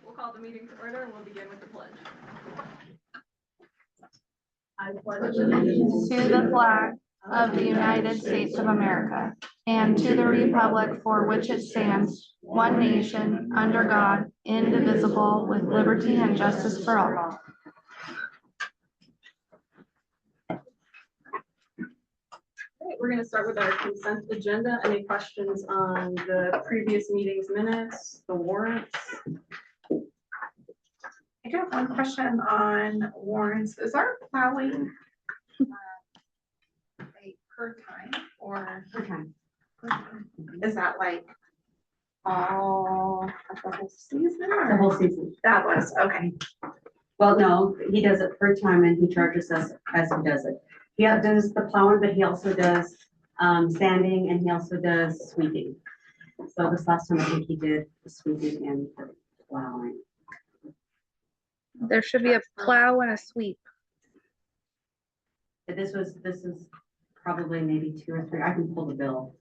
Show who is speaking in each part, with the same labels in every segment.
Speaker 1: we'll call the meeting to order and we'll begin with the pledge.
Speaker 2: I pledge allegiance
Speaker 3: to the flag of the United States of America and to the republic for which it stands, one nation, under God, indivisible, with liberty and justice for all.
Speaker 1: Okay, we're going to start with our consent agenda. Any questions on the previous meeting's minutes, the warrants?
Speaker 2: I do have one question on warrants. Is our plowing a per time or
Speaker 4: Per time.
Speaker 2: per time? Is that like all of the whole season?
Speaker 4: The
Speaker 2: or-
Speaker 4: whole season.
Speaker 2: That was, okay.
Speaker 4: Well, no, he does it per time and he charges us as he does it. He does the plowing, but he also does sanding and he also does sweeping. So this last time I think he did the sweeping and the plowing.
Speaker 3: There should be a plow and a sweep.
Speaker 4: But this is probably maybe 2 or 3. I can pull the bill.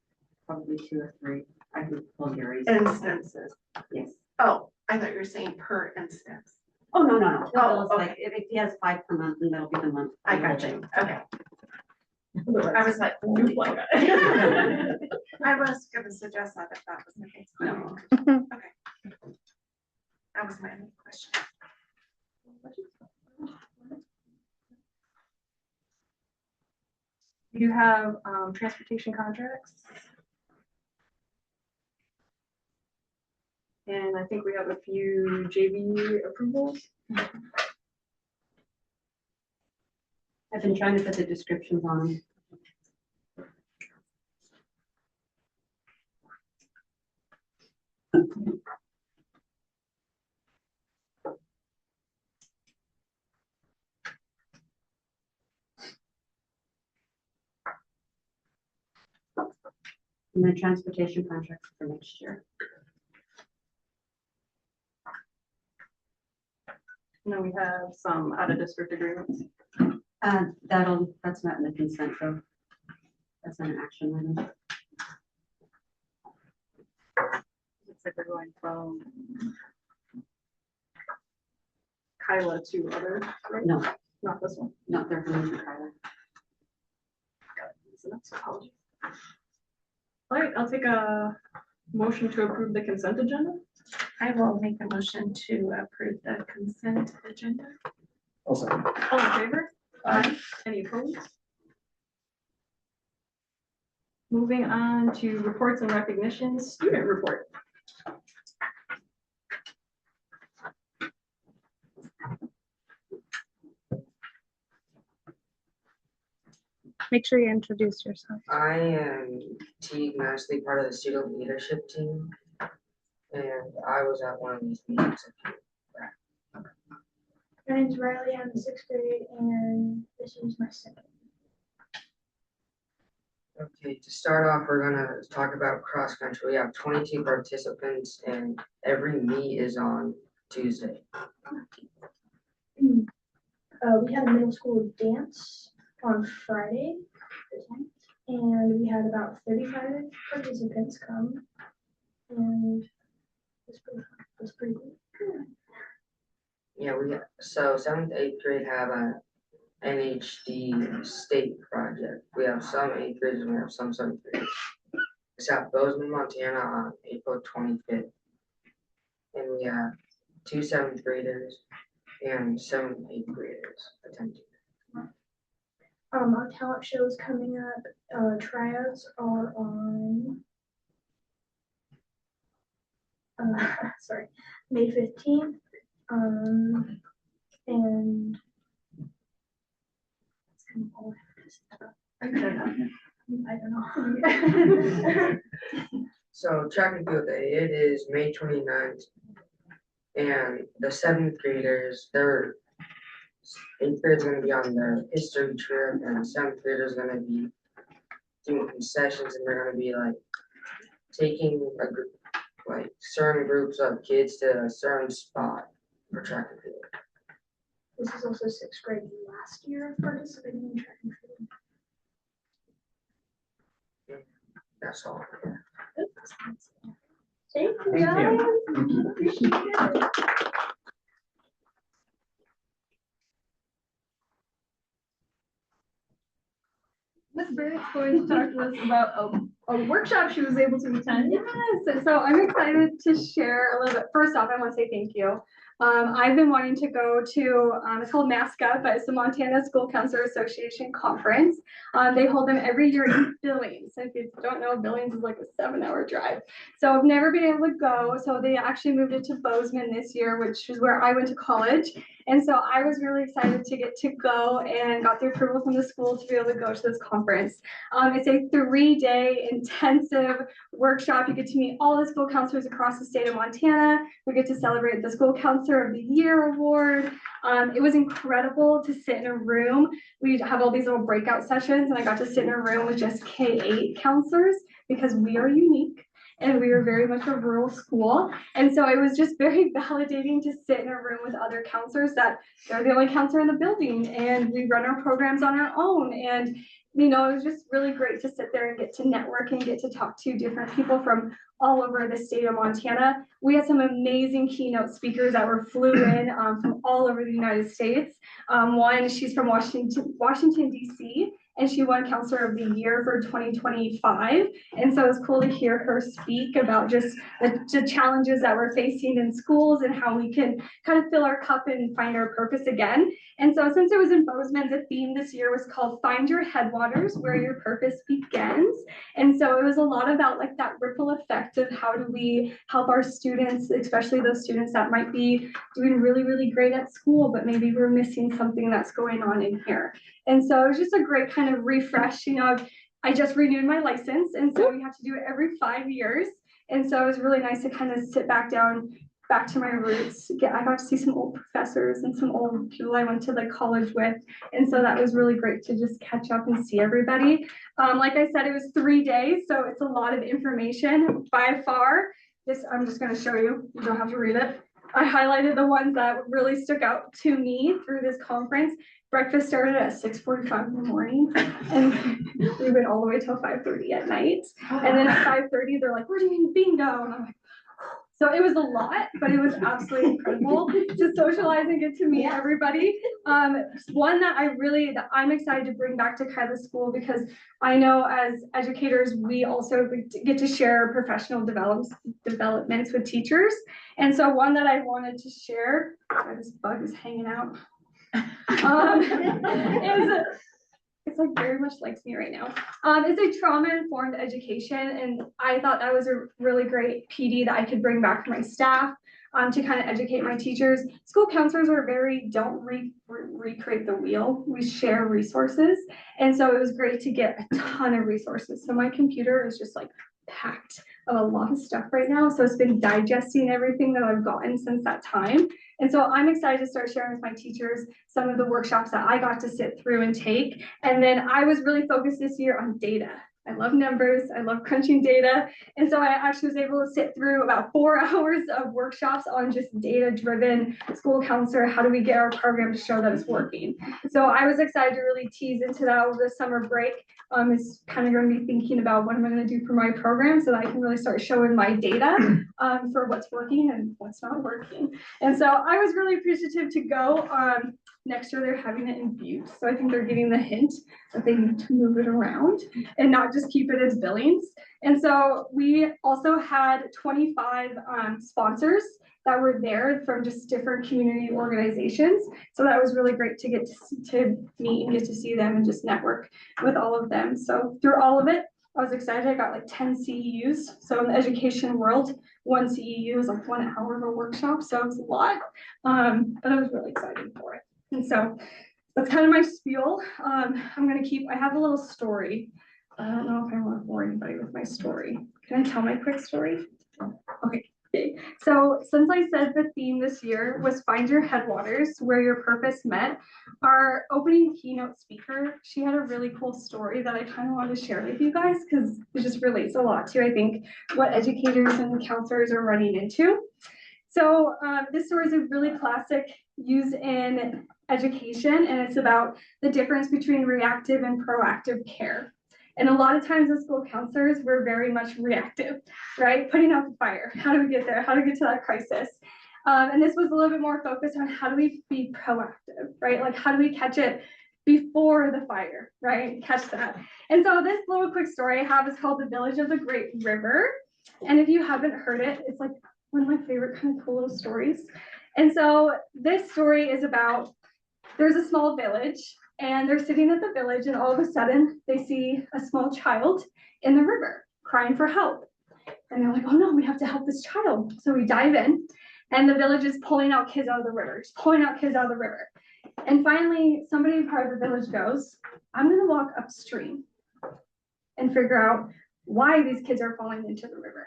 Speaker 4: Probably 2 or 3. I can pull Gary's.
Speaker 2: Instances.
Speaker 4: Yes.
Speaker 2: Oh, I thought you were saying per instance.
Speaker 4: Oh, no. The
Speaker 2: Oh,
Speaker 4: bill is like, if he has 5 per month, then that'll be the month.
Speaker 2: I got you. Okay. I was like, holy cow. I was gonna suggest that if that was the case.
Speaker 4: No.
Speaker 2: Okay. That was my only question.
Speaker 1: You have transportation contracts. And I think we have a few JV approvals.
Speaker 4: I've been trying to put the descriptions on. And the transportation contracts for next year.
Speaker 1: And then we have some out of district agreements.
Speaker 4: That's not in the consent though. That's not an action item.
Speaker 1: Looks like we're going from Kyla to other, right?
Speaker 4: No,
Speaker 1: Not this one.
Speaker 4: not there for me, Tyler.
Speaker 1: So that's apology. All right, I'll take a motion to approve the consent agenda.
Speaker 2: I will make a motion to approve the consent agenda.
Speaker 1: All in favor? Aye. Any opposed? Moving on to reports and recognitions, student report.
Speaker 3: Make sure you introduce yourself.
Speaker 5: I am Teague Mashley, part of the student leadership team, and I was at one of these meetings.
Speaker 6: My name's Riley. I'm in 6th grade, and this is my second.
Speaker 5: Okay, to start off, we're gonna talk about cross country. We have 22 participants, and every meet is on Tuesday.
Speaker 6: We had a middle school dance on Friday, and we had about 35 participants come, and it was pretty cool.
Speaker 5: Yeah, so 7th, 8th grade have a NHD state project. We have some 8th graders and we have some 7th graders. Except Bozeman, Montana on April 25th. And we have 2 7th graders and 7th, 8th graders attending.
Speaker 6: Our talent show is coming up. Tryouts are on May 15th. And that's kind of all I don't know.
Speaker 5: So track and field day, it is May 29th. And the 7th graders, their 8th grade's gonna be on their history trip and 7th graders gonna be doing concessions and they're gonna be like taking a group, like certain groups of kids to a certain spot for track and field.
Speaker 6: This is also 6th grade last year participating in track and field.
Speaker 5: That's all.
Speaker 6: Thank you,
Speaker 7: Thank
Speaker 6: guys.
Speaker 7: you.
Speaker 6: Appreciate it.
Speaker 1: Ms. Burnett's going to talk to us about a workshop she was able to attend.
Speaker 8: Yes, and so I'm excited to share a little bit. First off, I want to say thank you. I've been wanting to go to, it's called MASCA, but it's the Montana School Counselor Association Conference. They hold them every year in Billings. If you don't know, Billings is like a 7-hour drive. So I've never been able to go. So they actually moved it to Bozeman this year, which is where I went to college. And so I was really excited to get to go and got the approval from the school to be able to go to this conference. It's a 3-day intensive workshop. You get to meet all the school counselors across the state of Montana. We get to celebrate the School Counselor of the Year award. It was incredible to sit in a room. We have all these little breakout sessions, and I got to sit in a room with just K-8 counselors because we are unique. And we are very much a rural school. And so it was just very validating to sit in a room with other counselors that they're the only counselor in the building and we run our programs on our own. And, you know, it was just really great to sit there and get to network and get to talk to different people from all over the state of Montana. We had some amazing keynote speakers that were flew in from all over the United States. One, she's from Washington, D.C., and she won Counselor of the Year for 2025. And so it was cool to hear her speak about just the challenges that we're facing in schools and how we can kind of fill our cup and find our purpose again. And so since it was in Bozeman, the theme this year was called Find Your Headwaters, Where Your Purpose Begins. And so it was a lot about like that ripple effect of how do we help our students, especially those students that might be doing really, really great at school, but maybe we're missing something that's going on in here. And so it was just a great kind of refresh, you know, I just renewed my license. And so you have to do it every 5 years. And so it was really nice to kind of sit back down, back to my roots. I got to see some old professors and some old people I went to like college with. And so that was really great to just catch up and see everybody. Like I said, it was 3 days. So it's a lot of information by far. I'm just going to show you. You don't have to read it. I highlighted the ones that really stuck out to me through this conference. Breakfast started at 6:45 in the morning, and we went all the way till 5:30 at night. And then at 5:30, they're like, "We're doing bingo," and I'm like, so it was a lot, but it was absolutely incredible to socialize and get to meet everybody. One that I'm excited to bring back to Kyla School because I know as educators, we also get to share professional developments with teachers. And so one that I wanted to share, this bug is hanging out. It's like very much likes me right now. It's a trauma-informed education, and I thought that was a really great PD that I could bring back to my staff to kind of educate my teachers. School counselors are don't recreate the wheel. We share resources, and so it was great to get a ton of resources. So my computer is just like packed of a lot of stuff right now. So it's been digesting everything that I've gotten since that time. And so I'm excited to start sharing with my teachers some of the workshops that I got to sit through and take. And then I was really focused this year on data. I love numbers, I love crunching data. And so I actually was able to sit through about 4 hours of workshops on just data-driven school counselor. How do we get our program to show that it's working? So I was excited to really tease into that over the summer break. It's kind of going to be thinking about what am I going to do for my program so that I can really start showing my data for what's working and what's not working. And so I was really appreciative to go. Next year, they're having it in Butte. So I think they're getting the hint that they need to move it around and not just keep it as Billings. And so we also had 25 sponsors that were there from just different community organizations. So that was really great to get to meet and get to see them and just network with all of them. So through all of it, I was excited. I got like 10 CEUs. So in the education world, 1 CEU is like 1 hour of a workshop. So it was a lot, but I was really excited for it. And so that's kind of my spiel. I have a little story. I don't know if I want to bore anybody with my story. Can I tell my quick story? Okay. So since I said the theme this year was Find Your Headwaters, Where Your Purpose Met, our opening keynote speaker, she had a really cool story that I kind of wanted to share with you guys because it just relates a lot to, I think, what educators and counselors are running into. So this story is a really classic use in education, and it's about the difference between reactive and proactive care. And a lot of times as school counselors, we're very much reactive, right? Putting out the fire. How do we get there? How do we get to that crisis? And this was a little bit more focused on how do we be proactive, right? Like how do we catch it before the fire, right? Catch that. And so this little quick story I have is called The Village of the Great River. And if you haven't heard it, it's like one of my favorite kind of cool little stories. And so this story is about, there's a small village and they're sitting at the village and all of a sudden they see a small child in the river crying for help. And they're like, oh no, we have to help this child. So we dive in and the village is pulling out kids out of the river, just pulling out kids out of the river. And finally, somebody part of the village goes, I'm gonna walk upstream and figure out why these kids are falling into the river.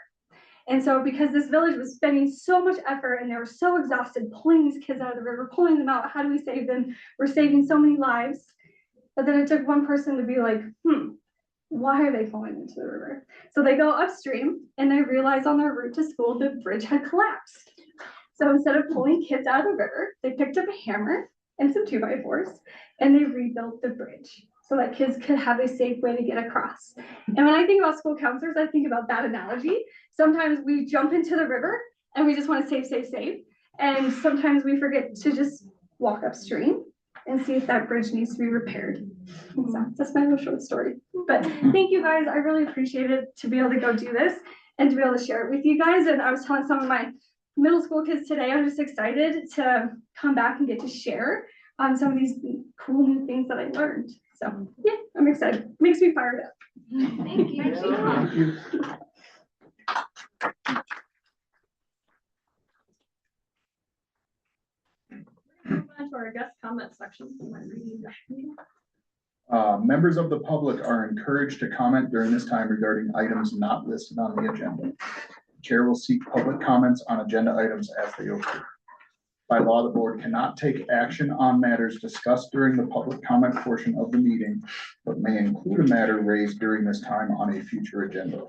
Speaker 8: And so because this village was spending so much effort and they were so exhausted pulling these kids out of the river, pulling them out, how do we save them? We're saving so many lives. But then it took one person to be like, why are they falling into the river? So they go upstream and they realize on their route to school, the bridge had collapsed. So instead of pulling kids out of the river, they picked up a hammer and some 2x4s and they rebuilt the bridge so that kids could have a safe way to get across. And when I think about school counselors, I think about that analogy. Sometimes we jump into the river and we just want to save. And sometimes we forget to just walk upstream and see if that bridge needs to be repaired. So that's my little short story. But thank you guys. I really appreciate it to be able to go do this and to be able to share it with you guys. And I was telling some of my middle school kids today, I'm just excited to come back and get to share on some of these cool new things that I learned. So yeah, I'm excited. It makes me fired up.
Speaker 2: Thank you.
Speaker 7: Thank you.
Speaker 1: Move on to our guest comment section.
Speaker 7: Members of the public are encouraged to comment during this time regarding items not listed on the agenda. Chair will seek public comments on agenda items as they occur. By law, the board cannot take action on matters discussed during the public comment portion of the meeting, but may include a matter raised during this time on a future agenda.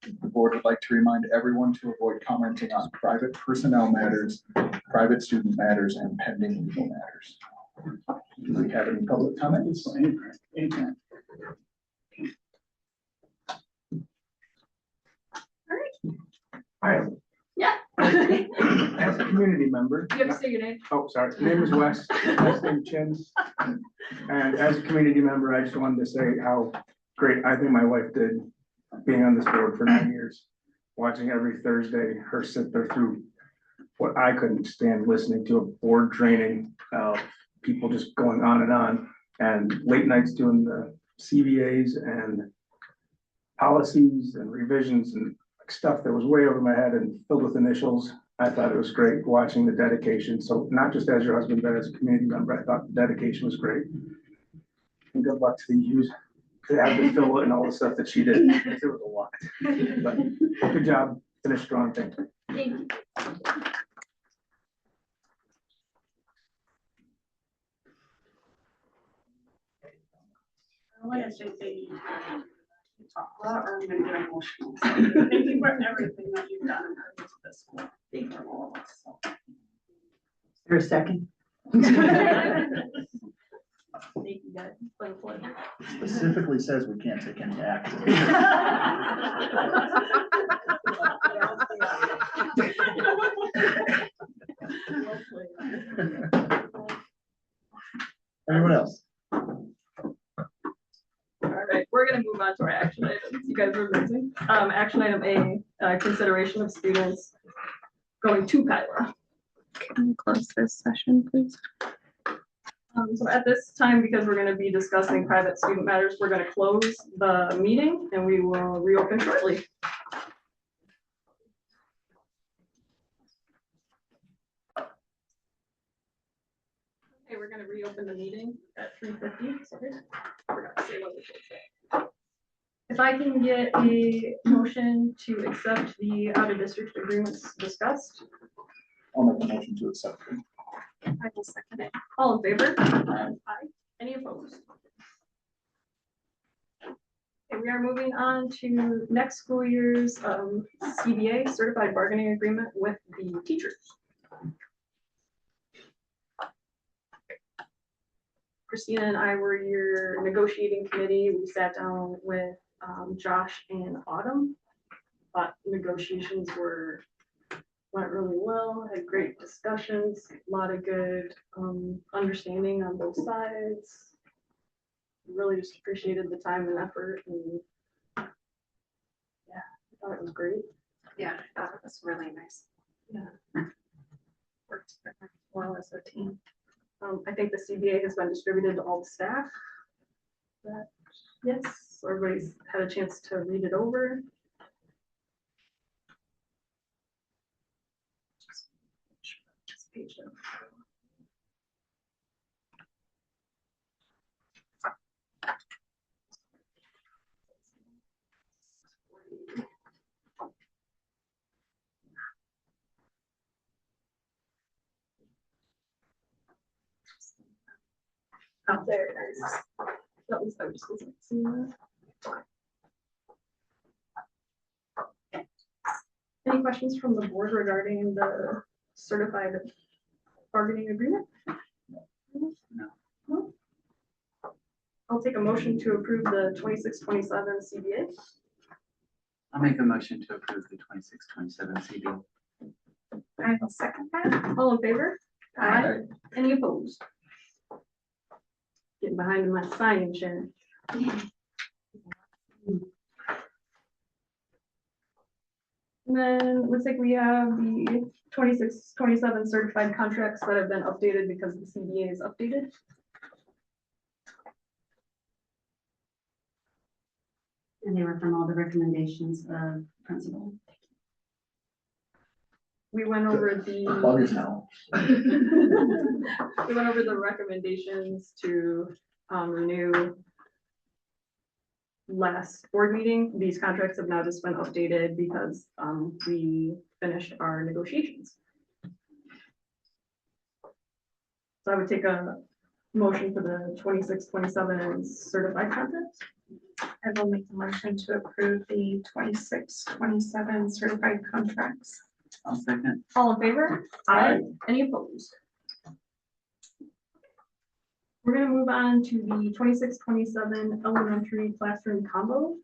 Speaker 7: The board would like to remind everyone to avoid commenting on private personnel matters, private student matters, and pending legal matters. Do we have any public comments? Anytime.
Speaker 9: All right.
Speaker 1: Yeah.
Speaker 9: As a community member.
Speaker 1: You have to say your name.
Speaker 9: Oh, sorry. My name is Wes, last name Chin. And as a community member, I just wanted to say how great I think my wife did being on this board for 9 years. Watching every Thursday, her sit there through what I couldn't stand, listening to a board training of people just going on, and late nights doing the CBAs and policies and revisions and stuff that was way over my head and filled with initials. I thought it was great watching the dedication. So not just as your husband, but as a community member, I thought the dedication was great. And good luck to the youth to have to fill it and all the stuff that she did. It was a lot. But good job. Finish strong. Thank you.
Speaker 1: Thank you.
Speaker 2: I want to say thank you. Talk a lot or I'm gonna get emotional. So thank you for everything that you've done in terms of this school. Thank you for all of us. So.
Speaker 10: Is there a second?
Speaker 1: Thank you guys. It's been a pleasure.
Speaker 7: Specifically says we can't take any action. Anyone else?
Speaker 1: All right, we're gonna move on to our action items. You guys are amazing. Action item A, consideration of students going to Kyla.
Speaker 3: Can we close this session, please?
Speaker 1: So at this time, because we're gonna be discussing private student matters, we're gonna close the meeting and we will reopen shortly. Okay, we're gonna reopen the meeting at 3:50. Sorry, forgot to say what we should say. If I can get a motion to accept the out-of-district agreements discussed.
Speaker 7: I'll make a motion to accept.
Speaker 1: I will second it. All in favor? Aye. Any opposed? Okay, we are moving on to next school year's CBA, Certified Bargaining Agreement with the teachers. Christina and I were your negotiating committee. We sat down with Josh and Autumn. But negotiations went really well, had great discussions, a lot of good understanding on both sides. Really just appreciated the time and effort and yeah, I thought it was great.
Speaker 2: Yeah, I thought it was really nice.
Speaker 1: Yeah.
Speaker 2: Worked well as a team.
Speaker 1: I think the CBA has been distributed to all the staff. Yes, so everybody's had a chance to read it over. Just page down. Out there it is. That was, I just wasn't seeing that. Any questions from the board regarding the certified bargaining agreement? No. I'll take a motion to approve the 26-27 CBA.
Speaker 10: I'll make a motion to approve the 26-27 CBA.
Speaker 1: I will second that. All in favor? Aye. Any opposed? Getting behind my sign, Sharon. And then it looks like we have the 26-27 certified contracts that have been updated because the CBA is updated.
Speaker 4: And they were from all the recommendations of principal.
Speaker 1: We went over
Speaker 7: The plug is now.
Speaker 1: we went over the recommendations to renew last board meeting. These contracts have now just been updated because we finished our negotiations. So I would take a motion for the 26-27 certified contracts.
Speaker 2: I will make the motion to approve the 26-27 certified contracts.
Speaker 10: I'll second.
Speaker 1: All in favor?
Speaker 7: Aye.
Speaker 1: Any opposed? We're gonna move on to the 26-27 elementary classroom combo.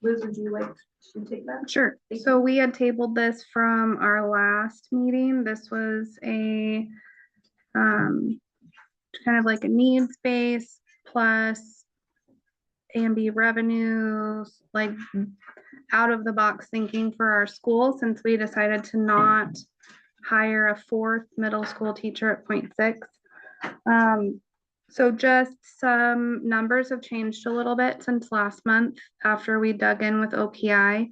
Speaker 1: Liz, would you like to take that?
Speaker 3: Sure. So we had tabled this from our last meeting. This was a kind of like a needs base plus A&B revenues, like out of the box thinking for our school, since we decided to not hire a fourth middle school teacher at 0.6. So just some numbers have changed a little bit since last month after we dug in with OPI.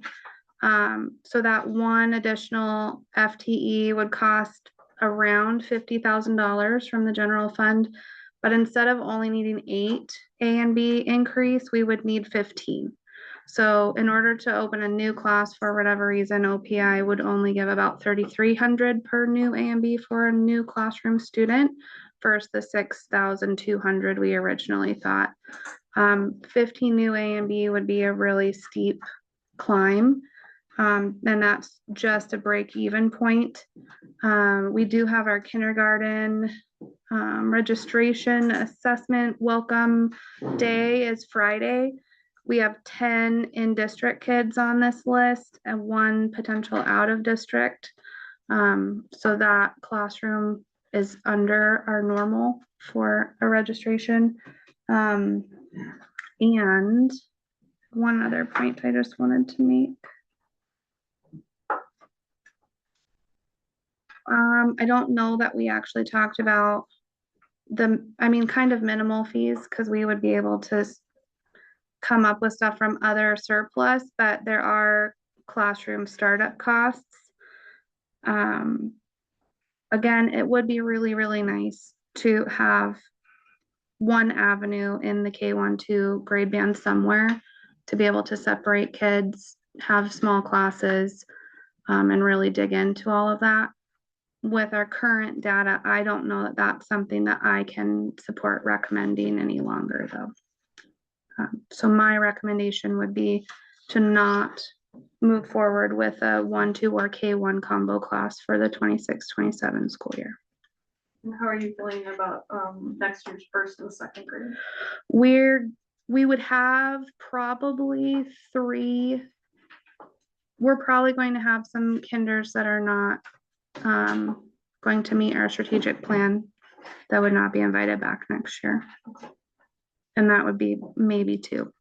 Speaker 3: So that one additional FTE would cost around $50,000 from the general fund. But instead of only needing 8 A&B increase, we would need 15. So in order to open a new class for whatever reason, OPI would only give about $3,300 per new A&B for a new classroom student versus the $6,200 we originally thought. 15 new A&B would be a really steep climb. And that's just a break-even point. We do have our kindergarten registration assessment welcome day is Friday. We have 10 in-district kids on this list and 1 potential out of district. So that classroom is under our normal for a registration. And one other point I just wanted to make. I don't know that we actually talked about kind of minimal fees, because we would be able to come up with stuff from other surplus, but there are classroom startup costs. Again, it would be really, really nice to have one avenue in the K-1-2 grade band somewhere to be able to separate kids, have small classes, and really dig into all of that. With our current data, I don't know that that's something that I can support recommending any longer, though. So my recommendation would be to not move forward with a 1-2 or K-1 combo class for the 26-27 school year.
Speaker 1: And how are you feeling about next year's first and second grade?
Speaker 3: We're we would have probably 3. We're probably going to have some kinders that are not going to meet our strategic plan that would not be invited back next year. And that would be maybe 2.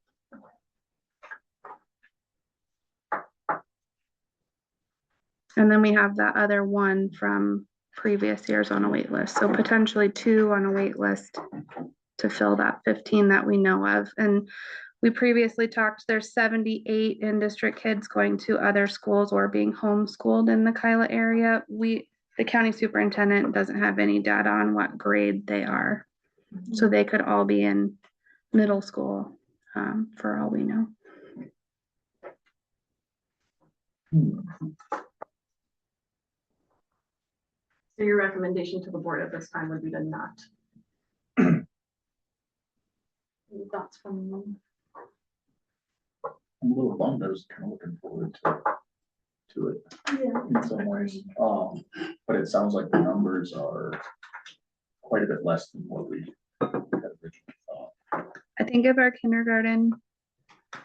Speaker 3: And then we have that other 1 from previous years on a wait list. So potentially 2 on a wait list to fill that 15 that we know of. And we previously talked, there's 78 in-district kids going to other schools or being homeschooled in the Kyla area. The county superintendent doesn't have any data on what grade they are. So they could all be in middle school, for all we know.
Speaker 1: So your recommendation to the board at this time would be to not. Any thoughts from them?
Speaker 7: I'm a little bummed. I was kind of looking forward to it
Speaker 6: Yeah.
Speaker 7: in some ways. But it sounds like the numbers are quite a bit less than what we had originally thought.
Speaker 3: I think if our kindergarten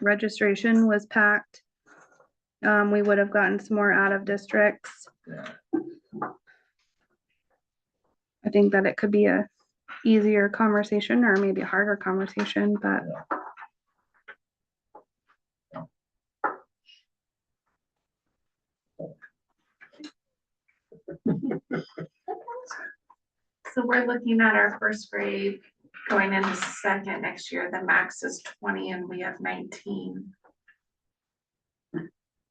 Speaker 3: registration was packed, we would have gotten some more out of districts.
Speaker 7: Yeah.
Speaker 3: I think that it could be a easier conversation or maybe a harder conversation, but
Speaker 11: So we're looking at our first grade going into second next year. The max is 20 and we have 19.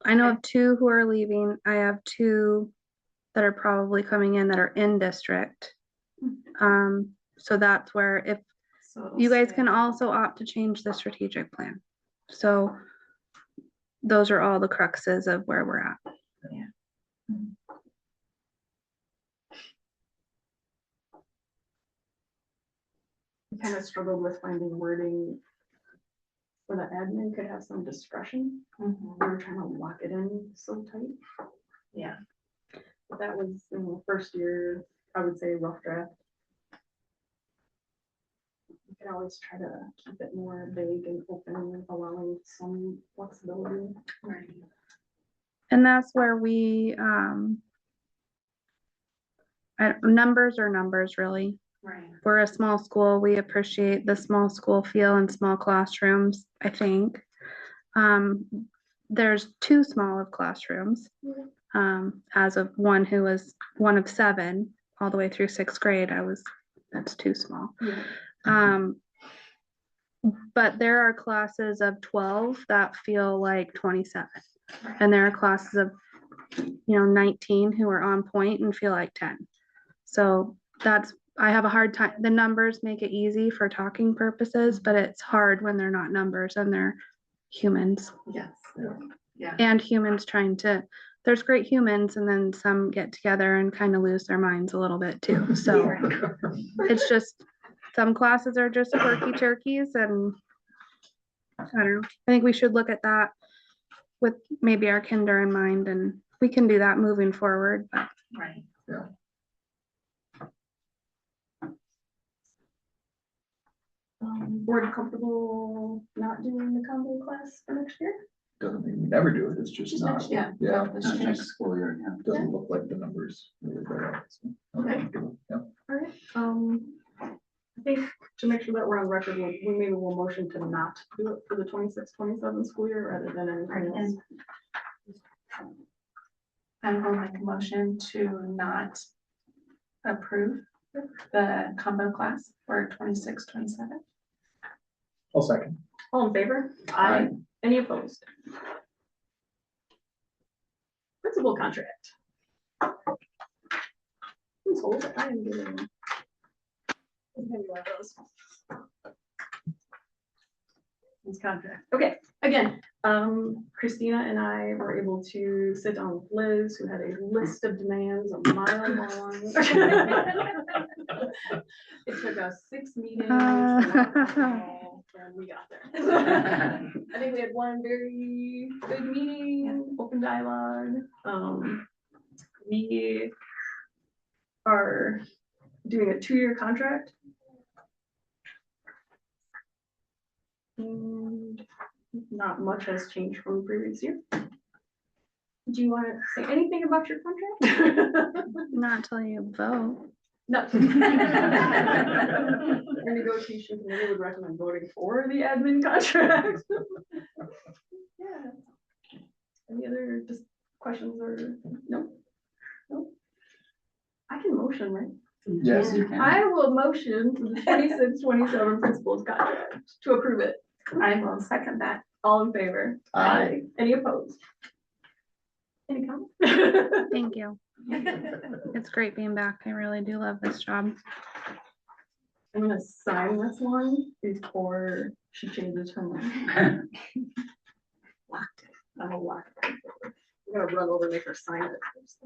Speaker 3: I know of 2 who are leaving. I have 2 that are probably coming in that are in district. So that's where if
Speaker 11: So it'll
Speaker 3: you guys
Speaker 11: stay.
Speaker 3: can also opt to change the strategic plan. So those are all the cruxes of where we're at.
Speaker 1: We kind of struggled with finding wording where the admin could have some discretion. We were trying to lock it in so tight.
Speaker 11: Yeah.
Speaker 1: But that was in the first year, I would say rough draft. You can always try to keep it more vague and open, allowing some flexibility.
Speaker 11: Right.
Speaker 3: And that's where we, numbers are numbers, really.
Speaker 11: Right.
Speaker 3: We're a small school. We appreciate the small school feel and small classrooms, I think. There's 2 small of classrooms. As of one who was one of 7 all the way through 6th grade, that's too small.
Speaker 1: Yeah.
Speaker 3: But there are classes of 12 that feel like 27. And there are classes of, 19 who are on point and feel like 10. So I have a hard time. The numbers make it easy for talking purposes, but it's hard when they're not numbers and they're humans.
Speaker 11: Yes. Yeah.
Speaker 3: And humans there's great humans and then some get together and kind of lose their minds a little bit too. So it's just, some classes are just quirky turkeys and I don't know. I think we should look at that with maybe our kinder in mind and we can do that moving forward. But
Speaker 11: Right.
Speaker 1: Board comfortable not doing the combo class for next year?
Speaker 7: Doesn't mean we never do it. It's just
Speaker 1: Just
Speaker 7: not.
Speaker 1: next year.
Speaker 7: Yeah.
Speaker 11: This
Speaker 10: Next
Speaker 11: year.
Speaker 10: school year, yeah.
Speaker 7: It doesn't look like the numbers. Really bear out, so, okay. Yeah.
Speaker 1: All right, I think to make sure that we're on record, we'll motion to not do it for the 26-27 school year rather than anything else.
Speaker 11: I will make a motion to not approve the combo class for 26-27.
Speaker 7: I'll second.
Speaker 1: All in favor?
Speaker 7: Aye.
Speaker 1: Any opposed? Principal contract. Please hold it. I am getting. Maybe one of those. This contract. Okay, again, Christina and I were able to sit down with Liz, who had a list of demands a mile long. It took us 6 meetings. to work out the whole, and we got there. I think we had one very good meeting, open dialogue. We are doing a 2-year contract. And not much has changed from the previous year. Do you want to say anything about your contract?
Speaker 3: Not until you vote.
Speaker 1: No. Your negotiation committee would recommend voting for the admin contract. Yeah. Any other just questions or, no? No? I can motion, right?
Speaker 7: Yes, you can.
Speaker 1: I will motion for the 26-27 principals contract to approve it.
Speaker 11: I will second that.
Speaker 1: All in favor?
Speaker 7: Aye.
Speaker 1: Any opposed? Any comment?
Speaker 3: Thank you. It's great being back. I really do love this job.
Speaker 1: I'm gonna sign this one before she changes her mind. Locked it. I'm a lock. I'm gonna run over and make her sign it first.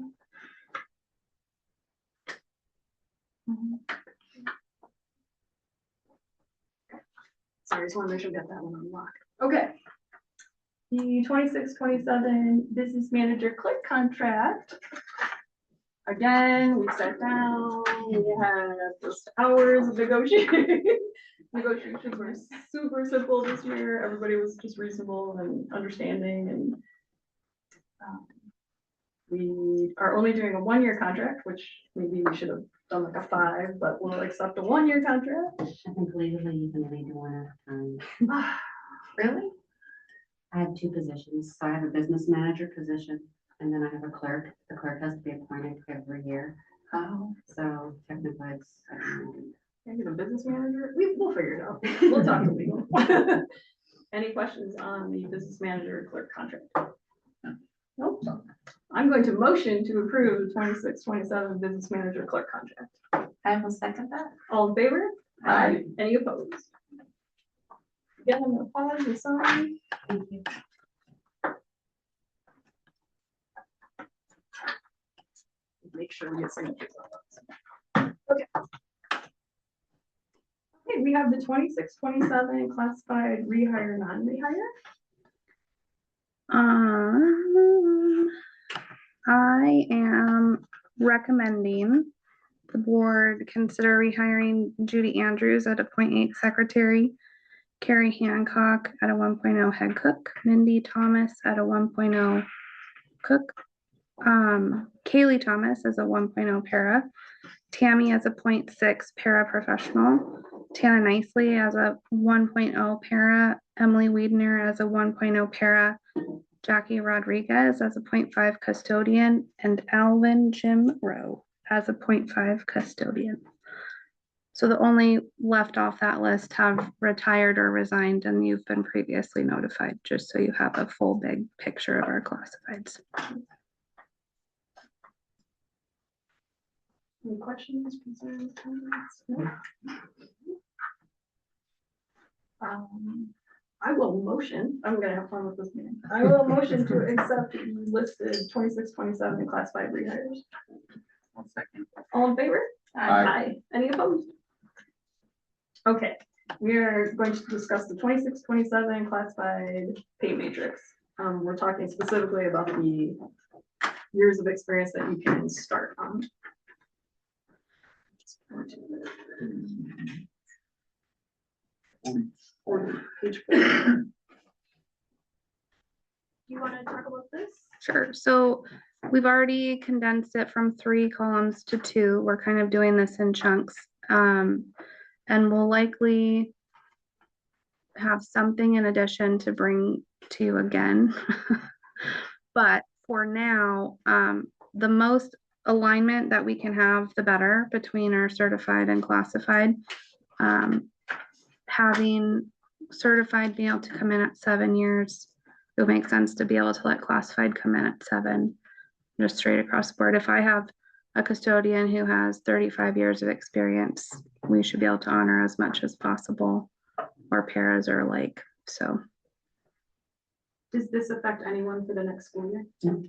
Speaker 1: Sorry, I just wanna make sure we got that one unlocked. Okay. The 26-27 business manager clerk contract. Again, we sat down, we had just hours of negotiating. Negotiations were super simple this year. Everybody was just reasonable and understanding and we are only doing a 1-year contract, which maybe we should have done like a 5, but we'll accept a 1-year contract.
Speaker 4: I think legally you can only do one at a time.
Speaker 1: Really?
Speaker 4: I have 2 positions. So I have a business manager position and then I have a clerk. The clerk has to be appointed every year.
Speaker 1: Oh,
Speaker 4: So technically it's,
Speaker 1: maybe the business manager, we'll figure it out. We'll talk to legal. Any questions on the business manager clerk contract? Nope. I'm going to motion to approve the 26-27 business manager clerk contract.
Speaker 11: I will second that.
Speaker 1: All in favor?
Speaker 7: Aye.
Speaker 1: Any opposed? Again, I'm gonna pause and sign.
Speaker 4: thank you.
Speaker 1: Make sure we get signatures on those. Okay. Okay, we have the 26-27 classified rehire, non-rehire.
Speaker 3: I am recommending the board consider rehiring Judy Andrews at a 0.8 secretary, Carrie Hancock at a 1.0 head cook, Mindy Thomas at a 1.0 cook, Kaylee Thomas as a 1.0 para, Tammy as a 0.6 paraprofessional, Tana Nicely as a 1.0 para, Emily Wiedner as a 1.0 para, Jackie Rodriguez as a 0.5 custodian, and Alvin Jim Rowe as a 0.5 custodian. So the only left off that list have retired or resigned, and you've been previously notified, just so you have a full big picture of our classifieds.
Speaker 1: Any questions, concerns, comments? No? I will motion, I'm gonna have fun with this meeting. I will motion to accept the listed 26-27 classified rehires.
Speaker 10: One second.
Speaker 1: All in favor?
Speaker 7: Aye.
Speaker 1: Any opposed? Okay, we are going to discuss the 26-27 classified pay matrix. We're talking specifically about the years of experience that you can start on. Page 4. You want to talk about this?
Speaker 3: Sure. So we've already condensed it from 3 columns to 2. We're kind of doing this in chunks. And we'll likely have something in addition to bring to you again. But for now, the most alignment that we can have, the better between our certified and classified. Having certified be able to come in at 7 years, it would make sense to be able to let classified come in at 7, just straight across the board. If I have a custodian who has 35 years of experience, we should be able to honor as much as possible. Our paras are like, so.
Speaker 1: Does this affect anyone for the next school year?
Speaker 4: No.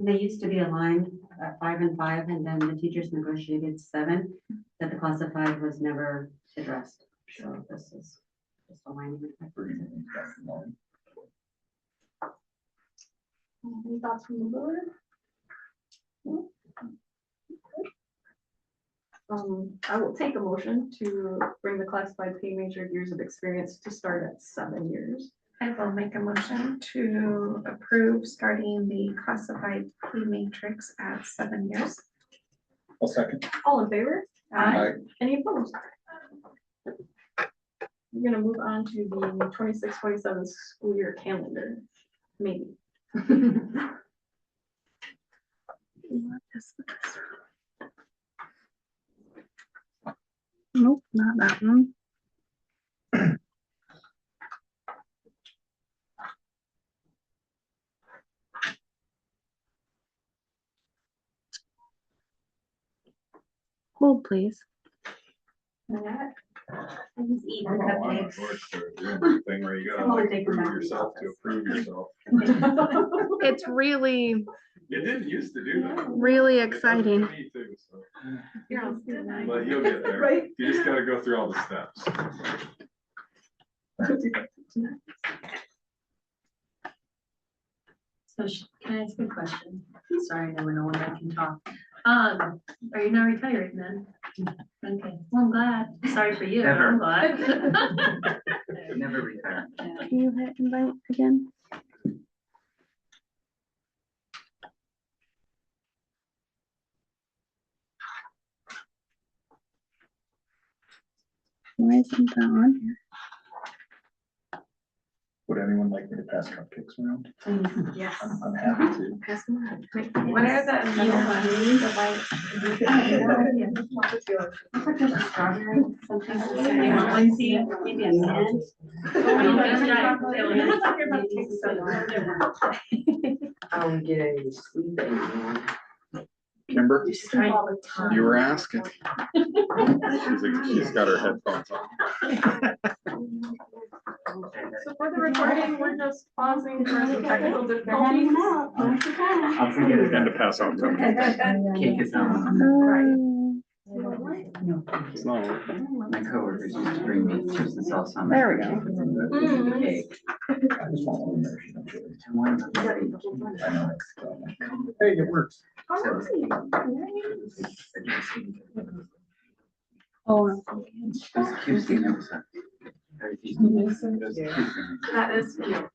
Speaker 4: They used to be aligned at 5 and 5, and then the teachers negotiated 7, that the classified was never addressed. So this is just aligning.
Speaker 1: Any thoughts from the board? No? I will take a motion to bring the classified pay major years of experience to start at 7 years.
Speaker 11: I will make a motion to approve starting the classified pay matrix at 7 years.
Speaker 7: I'll second.
Speaker 1: All in favor?
Speaker 7: Aye.
Speaker 1: Any opposed? We're gonna move on to the 26-27 school year calendar, maybe.
Speaker 3: Nope, not that one. Hold, please.
Speaker 4: He's eating cupcakes.
Speaker 12: Thing where you
Speaker 4: I'm only
Speaker 12: gotta
Speaker 4: taking
Speaker 12: prove
Speaker 4: back.
Speaker 12: yourself to approve yourself.
Speaker 3: It's really,
Speaker 12: It didn't used to do that.
Speaker 3: really
Speaker 12: It does it to
Speaker 3: exciting.
Speaker 12: me too, so.
Speaker 1: You're on school night.
Speaker 12: But you'll get there.
Speaker 1: Right?
Speaker 12: You just gotta go through all the steps.
Speaker 4: So can I ask a question? Sorry, I never know when I can talk. Are you not retired then? Okay, well, I'm glad. Sorry for you.
Speaker 10: Never.
Speaker 4: I'm glad.
Speaker 10: Never retire.
Speaker 3: Can you hit invite again? Why isn't that on here?
Speaker 7: Would anyone like me to pass cupcakes around?
Speaker 1: Yes.
Speaker 7: I'm happy to.
Speaker 1: Pass them on.
Speaker 11: What are the middle ones? The white?
Speaker 4: It's like there's a strawberry, something. Lindsay, maybe a mint.
Speaker 5: I don't get any sleep anymore.
Speaker 12: Kimber,
Speaker 4: All the time.
Speaker 12: you were asking. She's got her headphones on.
Speaker 1: So for the recording, we're just pausing for some technical
Speaker 4: They're handing
Speaker 1: difficulties.
Speaker 4: them out. Don't you guys?
Speaker 10: I'll forget it.
Speaker 12: And to pass out.
Speaker 10: Cake is on.
Speaker 12: It's not working.
Speaker 10: My coworkers used to bring me chips and salsa on.
Speaker 3: There we go.
Speaker 10: Cake.
Speaker 7: I just want to know she don't do it.
Speaker 10: And one of them-
Speaker 7: I know. Hey, it works.
Speaker 3: Oh,
Speaker 10: It's Tuesday, no, it's not. Or Tuesday. It's Tuesday.
Speaker 11: That is cute.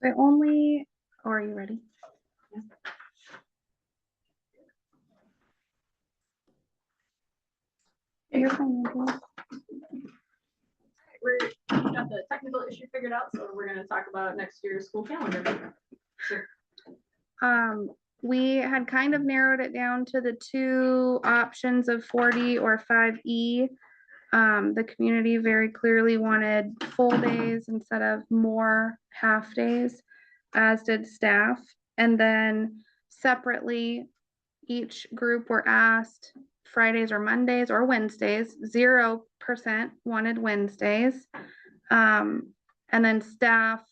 Speaker 3: I only, oh, are you ready? You're fine, Angela.
Speaker 1: We got the technical issue figured out, so we're gonna talk about next year's school calendar.
Speaker 3: We had kind of narrowed it down to the two options of 40 or 5E. The community very clearly wanted full days instead of more half days, as did staff. And then separately, each group were asked Fridays or Mondays or Wednesdays. 0% wanted Wednesdays. And then staff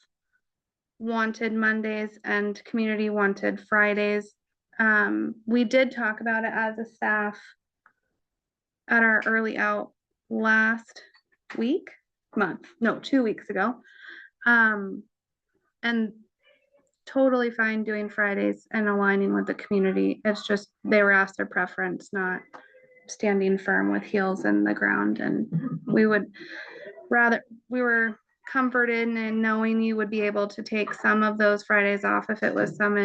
Speaker 3: wanted Mondays and community wanted Fridays. We did talk about it as a staff at our early out last month, 2 weeks ago. And totally fine doing Fridays and aligning with the community. It's just, they were asked their preference, not standing firm with heels in the ground. And we were comforted in knowing you would be able to take some of those Fridays off if it was some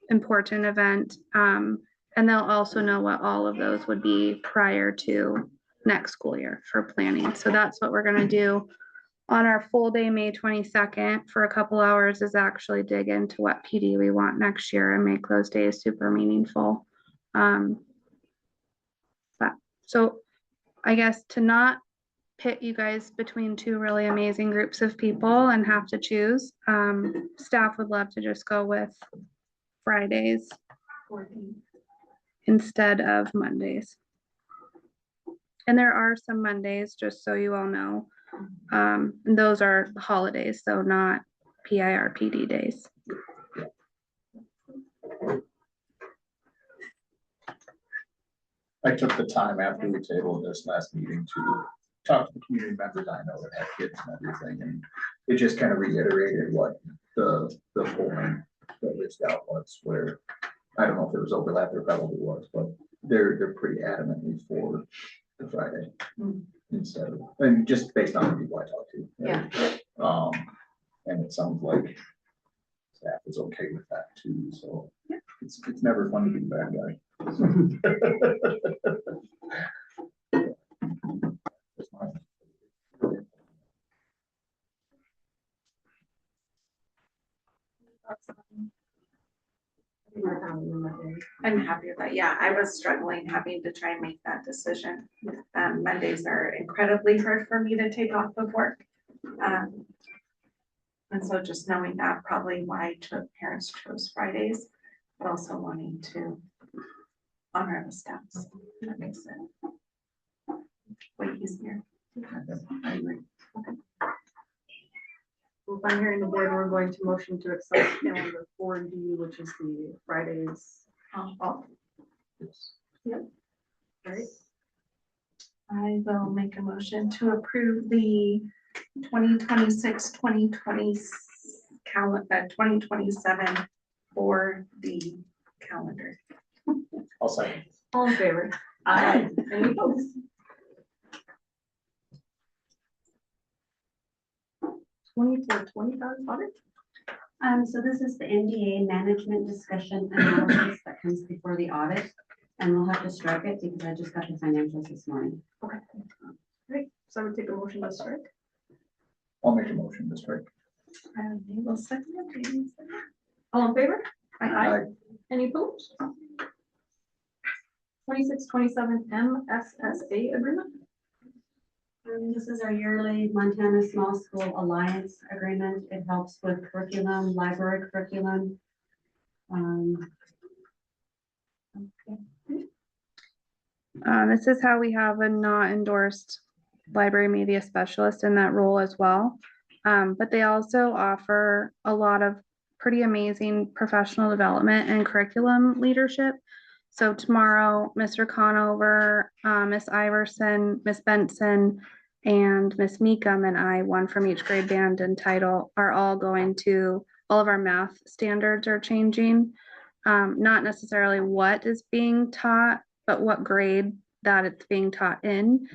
Speaker 3: important event. And they'll also know what all of those would be prior to next school year for planning. So that's what we're gonna do on our full day, May 22nd, for a couple hours, is actually dig into what PD we want next year and make those days super meaningful. So I guess to not pit you guys between two really amazing groups of people and have to choose, staff would love to just go with Fridays instead of Mondays. And there are some Mondays, just so you all know. And those are holidays, so not PIRPD days.
Speaker 7: I took the time after we tabled this last meeting to talk to the community members I know that have kids and everything, and it just kind of reiterated what the polling that was out was, where I don't know if there was overlap, there probably was, but they're pretty adamantly for the Friday instead of, and just based on the people I talked to. Right? And it sounds like staff is okay with that too, so it's never fun to be the bad guy.
Speaker 11: I'm happy with that. Yeah, I was struggling having to try and make that decision. Mondays are incredibly hard for me to take off of work. And so just knowing that, probably why parents chose Fridays, but also wanting to honor the steps. That makes it way easier.
Speaker 10: I agree.
Speaker 1: Well, if I'm hearing the board, we're going to motion to accept calendar 4D, which is the Fridays off. Yep. Right.
Speaker 11: I will make a motion to approve the 2026-2020 calendar, 2027 for the calendar.
Speaker 7: I'll second.
Speaker 1: All in favor? Aye. Any opposed? 24-25 audit?
Speaker 4: So this is the NDA management discussion analysis that comes before the audit. And we'll have to strike it because I just got the financials this morning.
Speaker 1: Okay. Great. So I would take a motion to strike.
Speaker 7: I'll make a motion to strike.
Speaker 11: And we will second it.
Speaker 1: All in favor?
Speaker 7: Aye.
Speaker 1: Any opposed? 26-27 MSSA agreement?
Speaker 4: This is our yearly Montana Small School Alliance agreement. It helps with curriculum, library curriculum.
Speaker 3: This is how we have a not endorsed library media specialist in that role as well. But they also offer a lot of pretty amazing professional development and curriculum leadership. So tomorrow, Mr. Conover, Miss Iverson, Miss Benson, and Miss Meekum and I, one from each grade band and title, are all going to, all of our math standards are changing. Not necessarily what is being taught, but what grade that it's being taught in.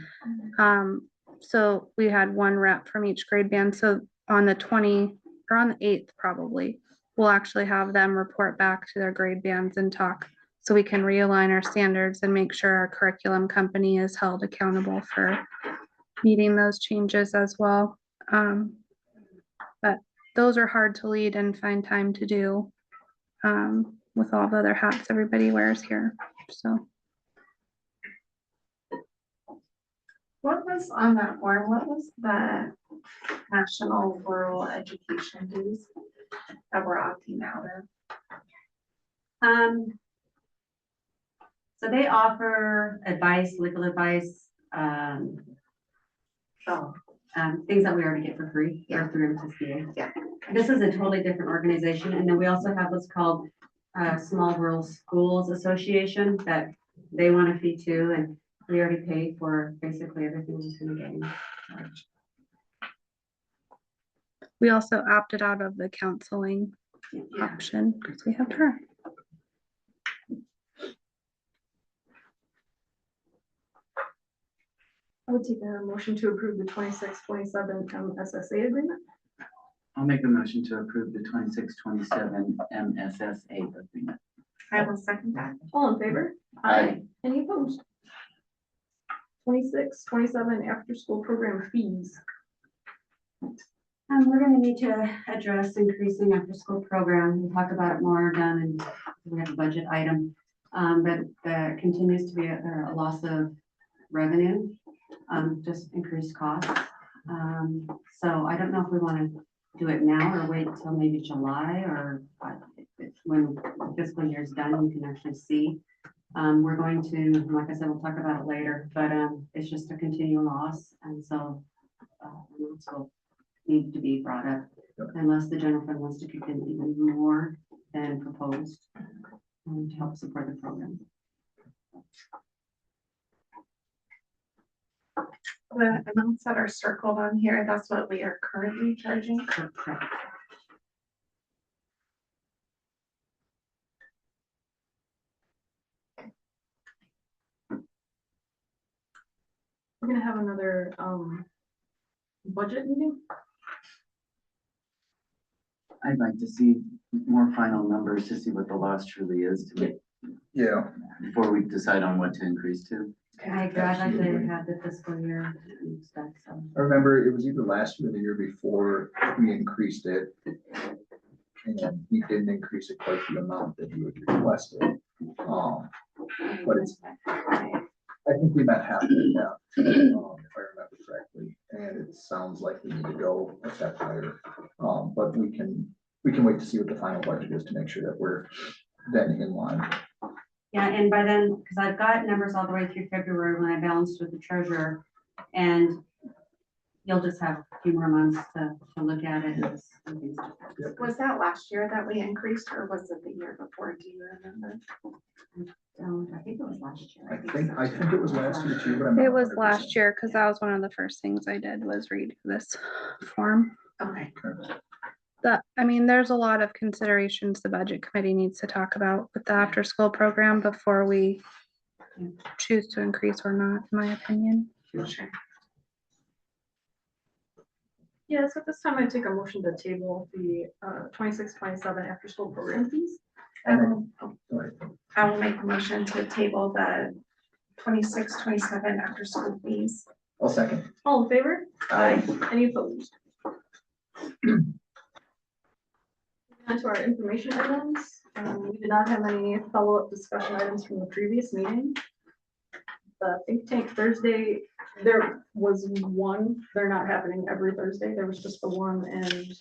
Speaker 3: So we had one rep from each grade band. So on the 20 or on the 8th, probably, we'll actually have them report back to their grade bands and talk so we can realign our standards and make sure our curriculum company is held accountable for meeting those changes as well. But those are hard to lead and find time to do with all the other hats everybody wears here. So.
Speaker 11: What was on that board? What was the national rural education dues that we're opting out of?
Speaker 4: So they offer advice, legal advice, things that we already get for free or through MSSBA.
Speaker 11: Yeah.
Speaker 4: This is a totally different organization. And then we also have what's called Small Rural Schools Association that they want a fee too. And we already pay for basically everything that's in the game.
Speaker 3: We also opted out of the counseling option because we have her.
Speaker 1: I would take a motion to approve the 26-27 MSSA agreement.
Speaker 10: I'll make a motion to approve the 26-27 MSSA agreement.
Speaker 11: I will second that.
Speaker 1: All in favor?
Speaker 7: Aye.
Speaker 1: Any opposed? 26-27 after school program fees.
Speaker 4: We're gonna need to address increasing after school program. We'll talk about it more down and we have a budget item. But there continues to be a loss of revenue, just increased costs. So I don't know if we want to do it now or wait until maybe July or when the fiscal year is done, you can actually see. We're going to, like I said, we'll talk about it later, but it's just a continual loss. And so it's will need to be brought up unless the general fund wants to kick in even more than proposed to help support the program.
Speaker 11: The amounts that are circled on here, that's what we are currently charging.
Speaker 4: Correct.
Speaker 1: We're gonna have another, budget meeting.
Speaker 10: I'd like to see more final numbers to see what the loss truly is to make,
Speaker 7: Yeah,
Speaker 10: before we decide on what to increase to.
Speaker 4: I agree. I'd like to have the fiscal year and stuff, so.
Speaker 7: I remember it was either last year or the year before we increased it. And we didn't increase it quite the amount that you had requested. But it's, I think we met half of it now, if I remember correctly, and it sounds like we need to go a step higher. But we can wait to see what the final budget is to make sure that we're then in line.
Speaker 4: Yeah, and by then, because I've got numbers all the way through February when I balanced with the treasurer, and you'll just have a few more months to look at it.
Speaker 11: Was that last year that we increased, or was it the year before? Do you remember?
Speaker 4: I think it was last year.
Speaker 7: I think it was last year too, but I'm not
Speaker 3: It was
Speaker 7: 100%.
Speaker 3: last year, because that was one of the first things I did was read this form.
Speaker 11: Okay.
Speaker 3: I mean, there's a lot of considerations the budget committee needs to talk about with the after-school program before we choose to increase or not, in my opinion.
Speaker 11: Sure.
Speaker 1: Yeah, so at this time I take a motion to table the 26-27 after school program fees.
Speaker 11: I will make a motion to table the 26-27 after school fees.
Speaker 7: I'll second.
Speaker 1: All in favor?
Speaker 7: Aye.
Speaker 1: Any opposed? On to our information items. We did not have any follow-up discussion items from the previous meeting. The think tank Thursday, there was one, they're not happening every Thursday, there was just the one, and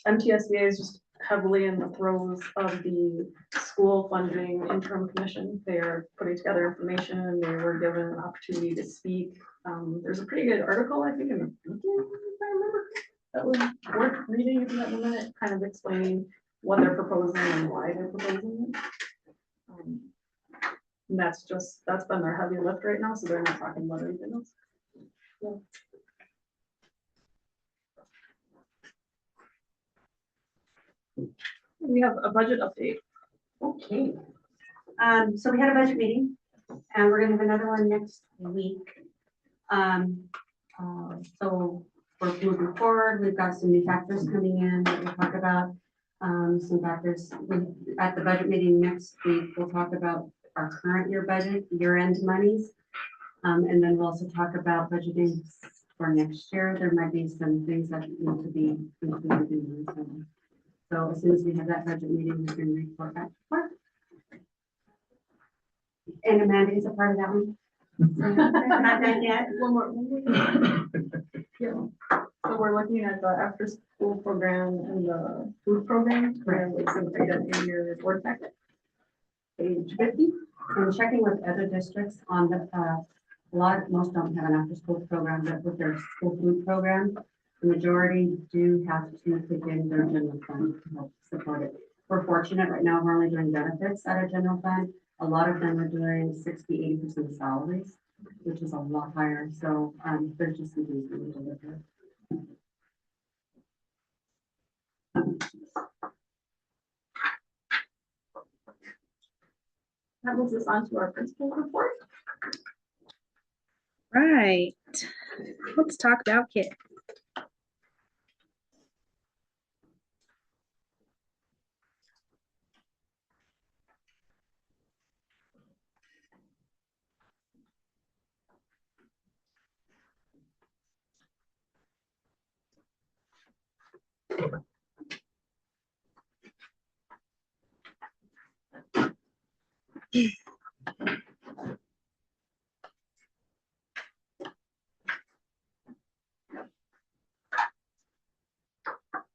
Speaker 1: MTSBA is just heavily in the throes of the school funding interim commission. They are putting together information, and they were given an opportunity to speak. There's a pretty good article, I think, in the Beacon, if I remember, that was worth reading if you have a minute, kind of explaining what they're proposing and why they're proposing it. And that's been their heavy lift right now, so they're not talking about anything else. So. We have a budget update.
Speaker 4: Okay. So we had a budget meeting, and we're gonna have another one next week. So we're moving forward. We've got some new factors coming in that we'll talk about. Some factors at the budget meeting next week. We'll talk about our current year budget, year-end monies. And then we'll also talk about budgeting for next year. There might be some things that need to be included in this. So as soon as we have that budget meeting, we can report back. And Amanda is a part of that one. Not done yet.
Speaker 1: One more. Yeah. So we're looking at the after-school program and the food program. Where we some data in your board packet. Page 50.
Speaker 4: I'm checking with other districts on the, most don't have an after-school program, but with their school food program, the majority do have to take in their general fund to help support it. We're fortunate right now, we're only doing benefits at our general fund. A lot of them are doing 60–80% of salaries, which is a lot higher. So there's just some things we need to look at.
Speaker 1: That moves us on to our principal report.
Speaker 3: Right. Let's talk about kids.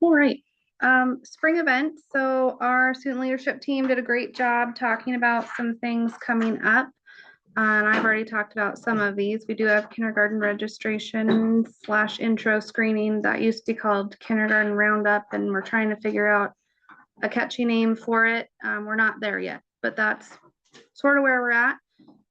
Speaker 3: All right, spring events. So our student leadership team did a great job talking about some things coming up. And I've already talked about some of these. We do have kindergarten registration / intro screening that used to be called kindergarten roundup, and we're trying to figure out a catchy name for it. We're not there yet, but that's sort of where we're at.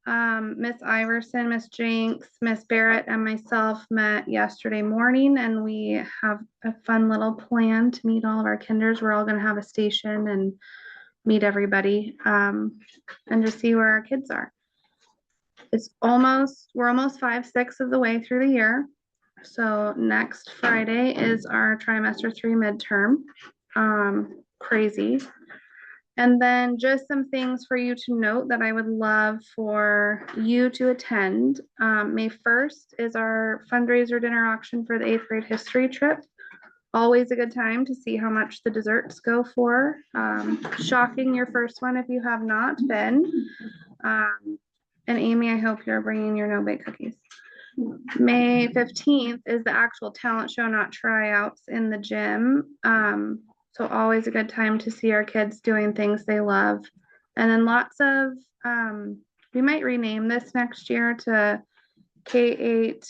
Speaker 3: Miss Iverson, Miss Jinx, Miss Barrett, and myself met yesterday morning, and we have a fun little plan to meet all of our kinders. We're all gonna have a station and meet everybody, and just see where our kids are. We're almost 5/6 of the way through the year. So next Friday is our trimester 3 midterm. Crazy. And then just some things for you to note that I would love for you to attend. May 1st is our fundraiser dinner auction for the 8th grade history trip. Always a good time to see how much the desserts go for. Shocking your first one if you have not been. And Amy, I hope you're bringing your no-bake cookies. May 15th is the actual talent show, not tryouts in the gym. So always a good time to see our kids doing things they love. And then lots of, we might rename this next year to K-8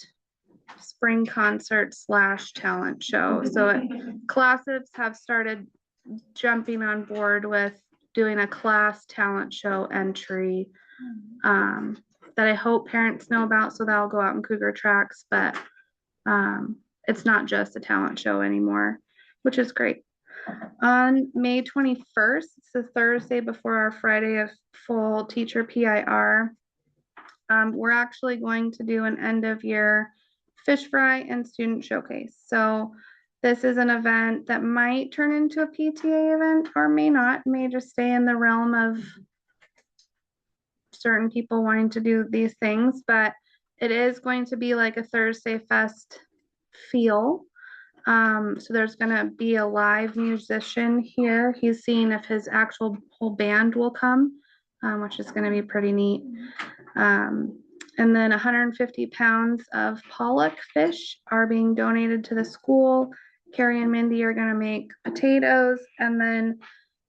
Speaker 3: spring concert / talent show. So classes have started jumping on board with doing a class talent show entry that I hope parents know about, so that'll go out in Cougar Tracks, but it's not just a talent show anymore, which is great. On May 21st, it's the Thursday before our Friday of full teacher PIR. We're actually going to do an end of year fish fry and student showcase. So this is an event that might turn into a PTA event or may not, may just stay in the realm of certain people wanting to do these things, but it is going to be like a Thursday Fest feel. So there's gonna be a live musician here. He's seeing if his actual whole band will come, which is gonna be pretty neat. And then 150 pounds of pollock fish are being donated to the school. Carrie and Mindy are gonna make potatoes, and then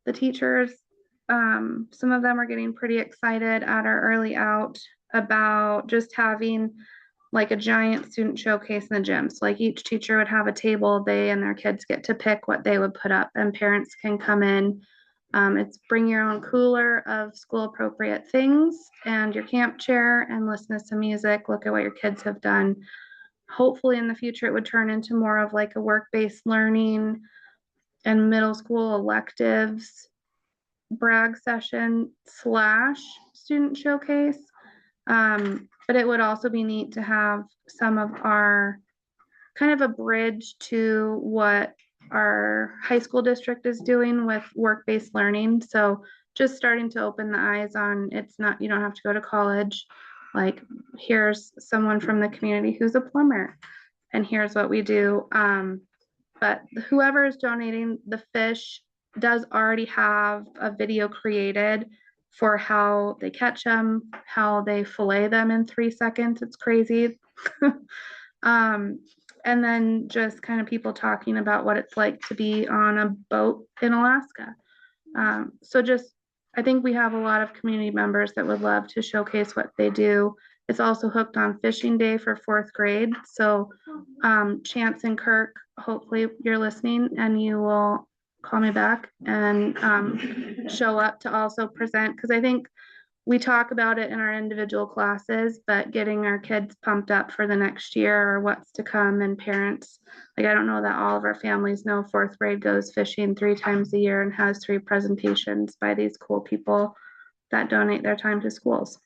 Speaker 3: the teachers, some of them are getting pretty excited at our early out about just having like a giant student showcase in the gym. So like each teacher would have a table, they and their kids get to pick what they would put up, and parents can come in. It's bring your own cooler of school appropriate things and your camp chair and listen to some music, look at what your kids have done. Hopefully in the future, it would turn into more of like a work-based learning and middle school electives brag session / student showcase. But it would also be neat to have some of our kind of a bridge to what our high school district is doing with work-based learning. So just starting to open the eyes on, it's not, you don't have to go to college. Like here's someone from the community who's a plumber and here's what we do. But whoever is donating the fish does already have a video created for how they catch them, how they fillet them in 3 seconds. It's crazy. And then just kind of people talking about what it's like to be on a boat in Alaska. So just, I think we have a lot of community members that would love to showcase what they do. It's also hooked on fishing day for 4th grade. So Chance and Kirk, hopefully you're listening and you will call me back and show up to also present, because I think we talk about it in our individual classes, but getting our kids pumped up for the next year or what's to come, and parents, like I don't know that all of our families know 4th grade goes fishing 3 times a year and has 3 presentations by these cool people that donate their time to schools.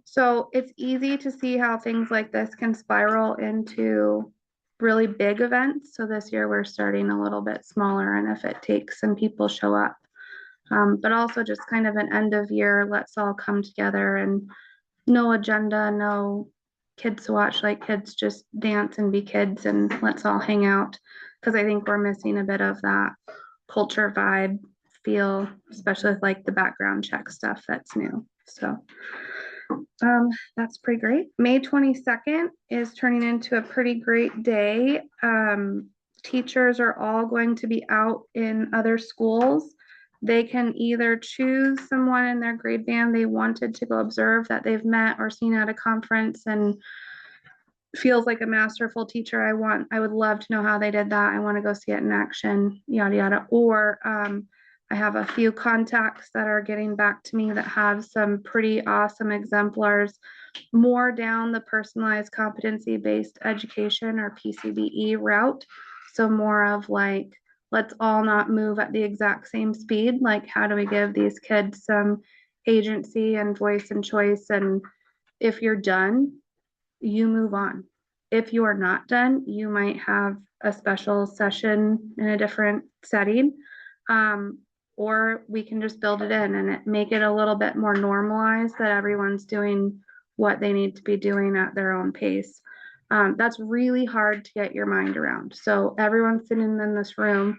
Speaker 3: So it's easy to see how things like this can spiral into really big events. So this year we're starting a little bit smaller, and if it takes some people show up, but also just kind of an end of year, let's all come together and no agenda, no kids to watch, like kids just dance and be kids and let's all hang out. Cause I think we're missing a bit of that culture vibe feel, especially with like the background check stuff that's new. So that's pretty great. May 22nd is turning into a pretty great day. Teachers are all going to be out in other schools. They can either choose someone in their grade band they wanted to go observe that they've met or seen at a conference and feels like a masterful teacher. I would love to know how they did that. I want to go see it in action, yada, yada. Or I have a few contacts that are getting back to me that have some pretty awesome exemplars, more down the personalized competency-based education or PCBE route. So more of like, let's all not move at the exact same speed. Like, how do we give these kids some agency and voice and choice? And if you're done, you move on. If you are not done, you might have a special session in a different setting. Or we can just build it in and make it a little bit more normalized that everyone's doing what they need to be doing at their own pace. That's really hard to get your mind around. So everyone sitting in this room,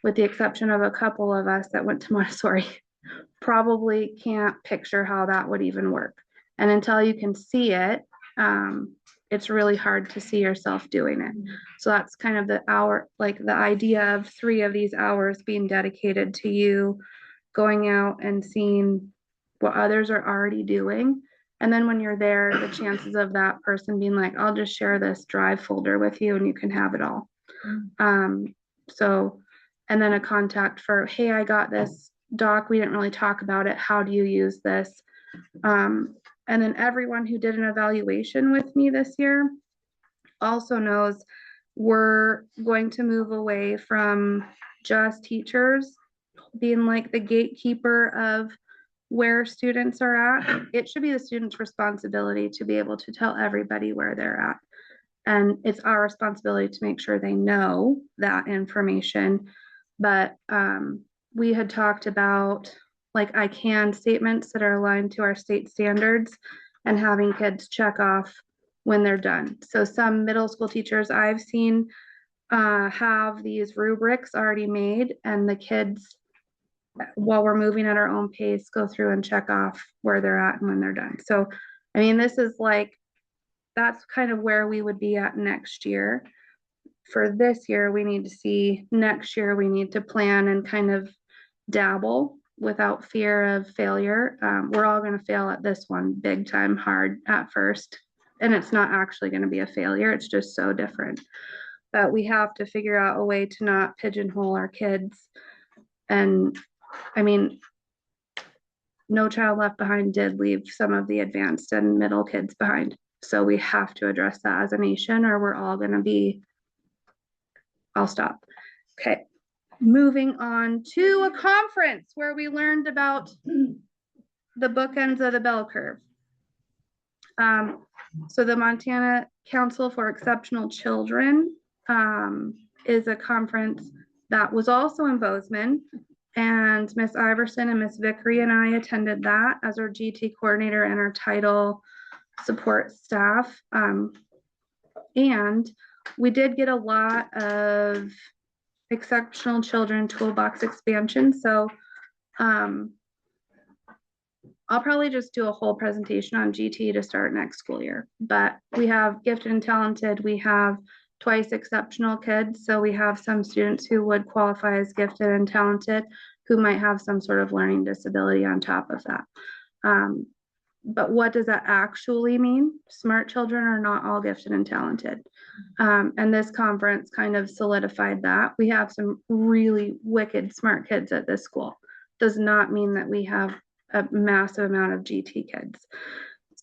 Speaker 3: with the exception of a couple of us that went to Montessori, probably can't picture how that would even work. And until you can see it, it's really hard to see yourself doing it. So that's kind of the hour, like the idea of 3 of these hours being dedicated to you going out and seeing what others are already doing. And then when you're there, the chances of that person being like, I'll just share this drive folder with you and you can have it all. So, and then a contact for, hey, I got this doc. We didn't really talk about it. How do you use this? And then everyone who did an evaluation with me this year also knows we're going to move away from just teachers being like the gatekeeper of where students are at. It should be the student's responsibility to be able to tell everybody where they're at. And it's our responsibility to make sure they know that information. But we had talked about like I can statements that are aligned to our state standards and having kids check off when they're done. So some middle school teachers I've seen have these rubrics already made, and the kids, while we're moving at our own pace, go through and check off where they're at and when they're done. So, I mean, this is like, that's kind of where we would be at next year. For this year, we need to see, next year, we need to plan and kind of dabble without fear of failure. We're all going to fail at this one big time hard at first, and it's not actually going to be a failure. It's just so different. But we have to figure out a way to not pigeonhole our kids. And I mean, No Child Left Behind did leave some of the advanced and middle kids behind. So we have to address that as a nation, or we're all going to be, I'll stop. Okay. Moving on to a conference where we learned about the bookends of the bell curve. So the Montana Council for Exceptional Children is a conference that was also in Bozeman, and Miss Iverson and Miss Vickery and I attended that as our GT coordinator and our title support staff. And we did get a lot of exceptional children toolbox expansion. So I'll probably just do a whole presentation on GT to start next school year, but we have gifted and talented. We have twice exceptional kids. So we have some students who would qualify as gifted and talented who might have some sort of learning disability on top of that. But what does that actually mean? Smart children are not all gifted and talented. And this conference kind of solidified that. We have some really wicked smart kids at this school. Does not mean that we have a massive amount of GT kids.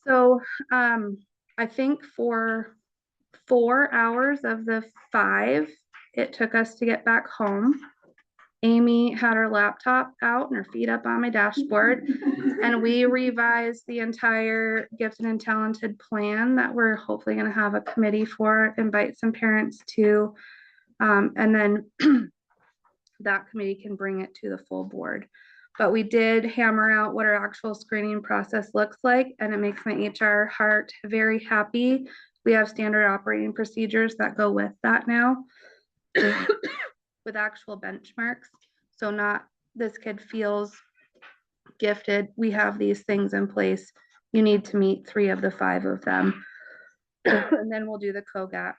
Speaker 3: So I think for 4 hours of the 5, it took us to get back home. Amy had her laptop out and her feet up on my dashboard, and we revised the entire gifted and talented plan that we're hopefully going to have a committee for, invite some parents to, and then that committee can bring it to the full board. But we did hammer out what our actual screening process looks like, and it makes my HR heart very happy. We have standard operating procedures that go with that now. With actual benchmarks. So not this kid feels gifted. We have these things in place. You need to meet 3 of the 5 of them. And then we'll do the COGAT.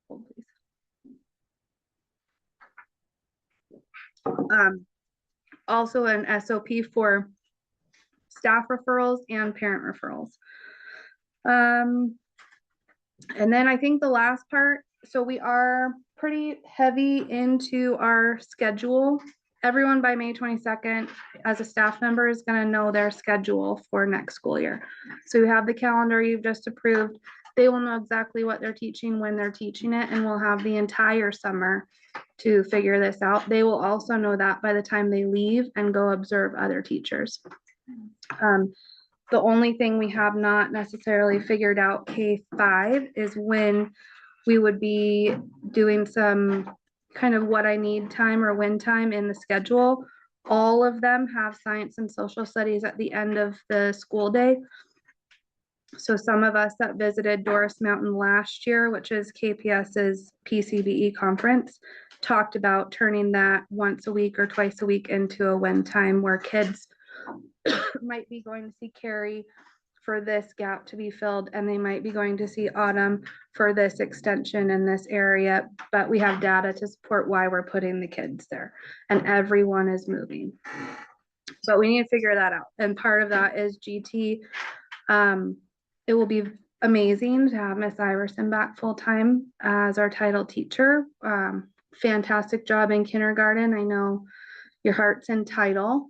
Speaker 3: Hold, please. Also an SOP for staff referrals and parent referrals. And then I think the last part, so we are pretty heavy into our schedule everyone by May 22nd, as a staff member, is gonna know their schedule for next school year. So you have the calendar you've just approved. They will know exactly what they're teaching, when they're teaching it, and we'll have the entire summer to figure this out. They will also know that by the time they leave and go observe other teachers. The only thing we have not necessarily figured out K-5 is when we would be doing some kind of what I need time or when time in the schedule. All of them have science and social studies at the end of the school day. So some of us that visited Doris Mountain last year, which is KPS's PCBE conference, talked about turning that once a week or twice a week into a when time where kids might be going to see Carrie for this gap to be filled, and they might be going to see Autumn for this extension in this area, but we have data to support why we're putting the kids there, and everyone is moving. But we need to figure that out, and part of that is GT. It will be amazing to have Miss Iverson back full-time as our title teacher. Fantastic job in kindergarten. I know your heart's in title.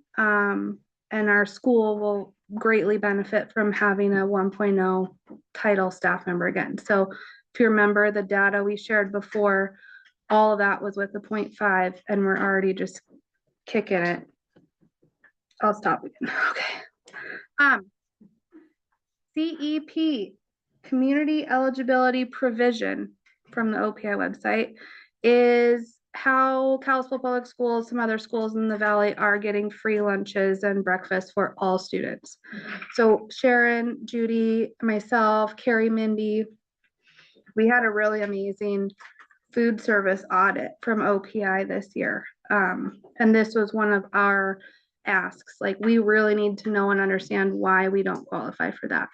Speaker 3: And our school will greatly benefit from having a 1.0 title staff member again. So if you remember the data we shared before, all of that was with the 0.5, and we're already just kicking it. I'll stop again. Okay. CEP, Community Eligibility Provision from the OPI website, is how Kalispell Public Schools, some other schools in the valley, are getting free lunches and breakfast for all students. So Sharon, Judy, myself, Carrie, Mindy, we had a really amazing food service audit from OPI this year. And this was one of our asks. Like, we really need to know and understand why we don't qualify for that.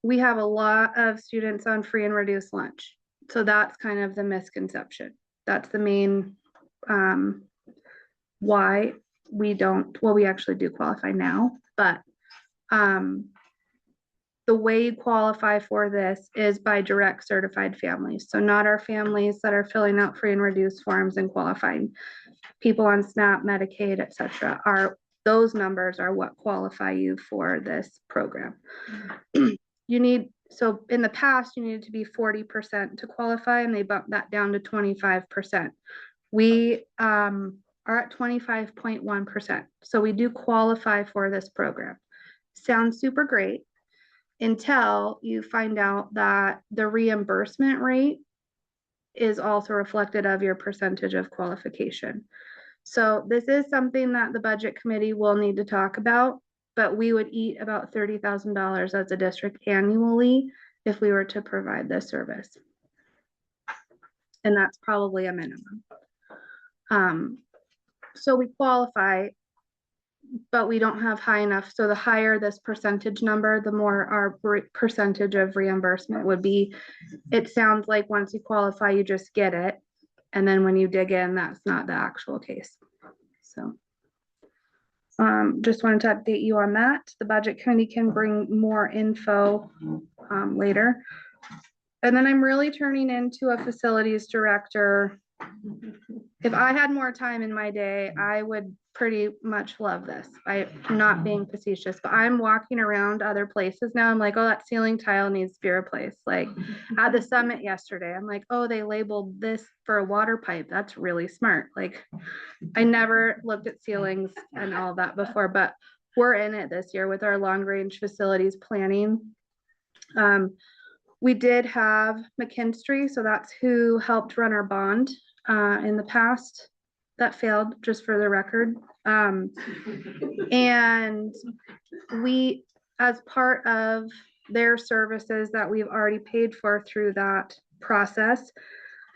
Speaker 3: We have a lot of students on free and reduced lunch. So that's kind of the misconception. That's the main why we don't, well, we actually do qualify now, but the way you qualify for this is by direct certified families. So not our families that are filling out free and reduced forms and qualifying. People on SNAP, Medicaid, etc. Those numbers are what qualify you for this program. So in the past, you needed to be 40% to qualify, and they bumped that down to 25%. We are at 25.1%. So we do qualify for this program. Sounds super great until you find out that the reimbursement rate is also reflected of your percentage of qualification. So this is something that the budget committee will need to talk about, but we would eat about $30,000 as a district annually if we were to provide this service. And that's probably a minimum. So we qualify, but we don't have high enough. So the higher this percentage number, the more our percentage of reimbursement would be. It sounds like once you qualify, you just get it. And then when you dig in, that's not the actual case. So just wanted to update you on that. The budget committee can bring more info later. And then I'm really turning into a facilities director. If I had more time in my day, I would pretty much love this. I'm not being facetious, but I'm walking around other places now. I'm like, oh, that ceiling tile needs to be replaced. Like at the summit yesterday, I'm like, oh, they labeled this for a water pipe. That's really smart. Like, I never looked at ceilings and all that before, but we're in it this year with our long range facilities planning. We did have McKinstry, so that's who helped run our bond in the past. That failed, just for the record. And we, as part of their services that we've already paid for through that process,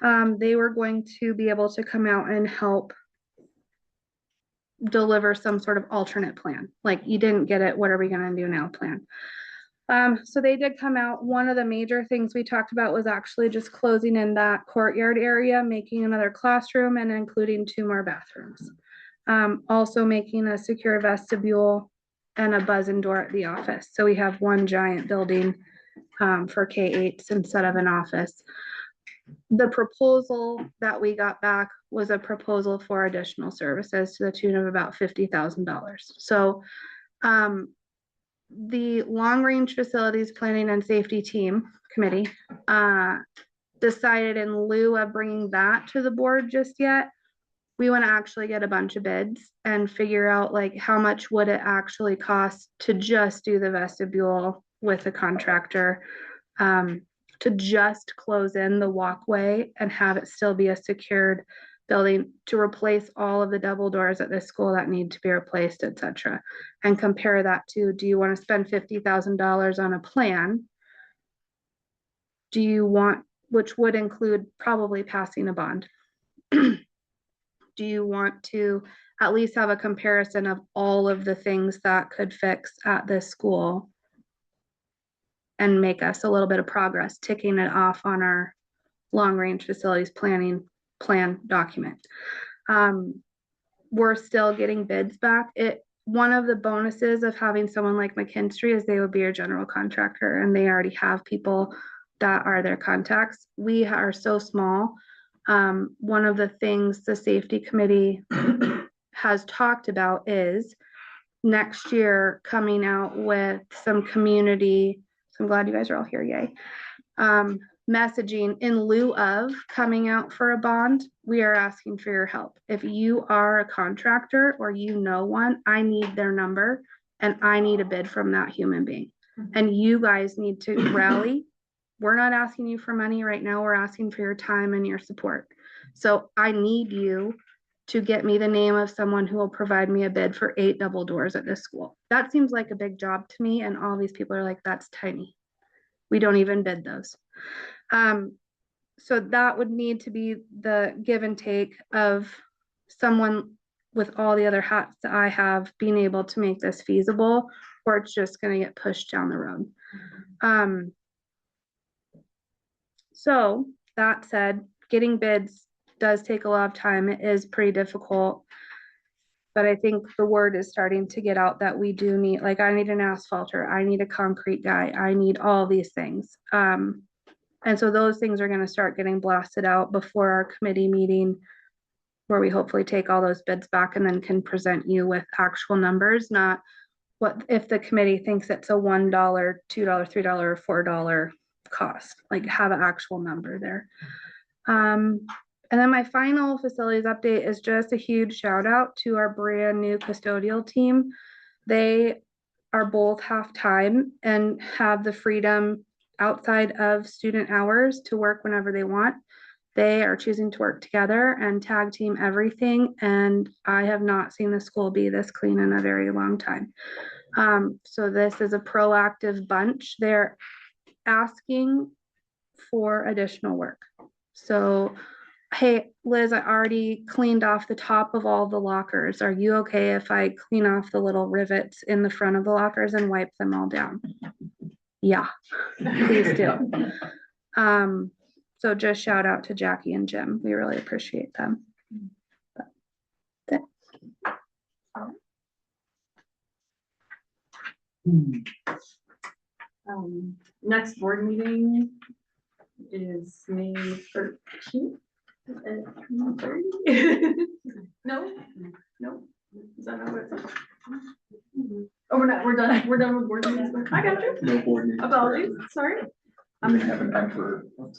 Speaker 3: they were going to be able to come out and help deliver some sort of alternate plan. Like, you didn't get it, what are we gonna do now plan? So they did come out. One of the major things we talked about was actually just closing in that courtyard area, making another classroom, and including 2 more bathrooms. Also making a secure vestibule and a buzz-in door at the office. So we have one giant building for K-8s instead of an office. the proposal that we got back was a proposal for additional services to the tune of about $50,000. So, the Long Range Facilities Planning and Safety Team Committee, decided in lieu of bringing that to the board just yet, we want to actually get a bunch of bids and figure out like how much would it actually cost to just do the vestibule with a contractor, to just close in the walkway and have it still be a secured building, to replace all of the double doors at this school that need to be replaced, etc. And compare that to, do you want to spend $50,000 on a plan? Do you want, which would include probably passing a bond? Do you want to at least have a comparison of all of the things that could fix at this school and make us a little bit of progress, ticking it off on our long range facilities planning plan document? We're still getting bids back. One of the bonuses of having someone like McKinstry is they would be your general contractor and they already have people that are their contacts. We are so small. One of the things the safety committee has talked about is next year coming out with some community, so I'm glad you guys are all here, yay. Messaging in lieu of coming out for a bond, we are asking for your help. If you are a contractor or you know one, I need their number and I need a bid from that human being. And you guys need to rally. We're not asking you for money right now. We're asking for your time and your support. So I need you to get me the name of someone who will provide me a bid for 8 double doors at this school. That seems like a big job to me. And all these people are like, that's tiny. We don't even bid those. So that would need to be the give and take of someone with all the other hats that I have being able to make this feasible, or it's just going to get pushed down the road. So that said, getting bids does take a lot of time. It is pretty difficult. But I think the word is starting to get out that we do need, like, I need an asphalter, I need a concrete guy, I need all these things. And so those things are gonna start getting blasted out before our committee meeting, where we hopefully take all those bids back and then can present you with actual numbers, not what if the committee thinks it's a $1, $2, $3, or $4 cost, like have an actual number there. And then my final facilities update is just a huge shout out to our brand new custodial team. They are both half-time and have the freedom outside of student hours to work whenever they want. They are choosing to work together and tag team everything. And I have not seen the school be this clean in a very long time. So this is a proactive bunch. They're asking for additional work. So, hey, Liz, I already cleaned off the top of all the lockers. Are you okay if I clean off the little rivets in the front of the lockers and wipe them all down? Yeah, please do. So just shout out to Jackie and Jim. We really appreciate them.
Speaker 1: Next board meeting is May 13th at 3:30. No, is that not what it's? Oh, we're done with board meetings. I got you.
Speaker 7: No board meeting.
Speaker 1: Apologies, sorry.
Speaker 7: I'm gonna have an emperor.
Speaker 1: Look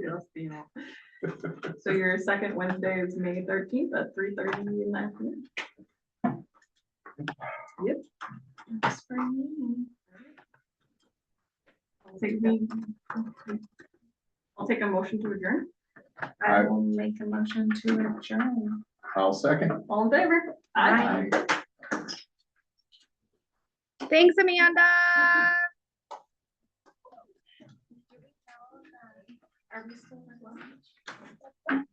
Speaker 1: at us being all. So your second Wednesday is May 13th at 3:30 in the afternoon. Yep. I'll take a motion to adjourn.
Speaker 3: I will make a motion to adjourn.
Speaker 7: I'll second.
Speaker 1: All in favor?
Speaker 3: Aye. Thanks, Amanda. Are we still at lunch?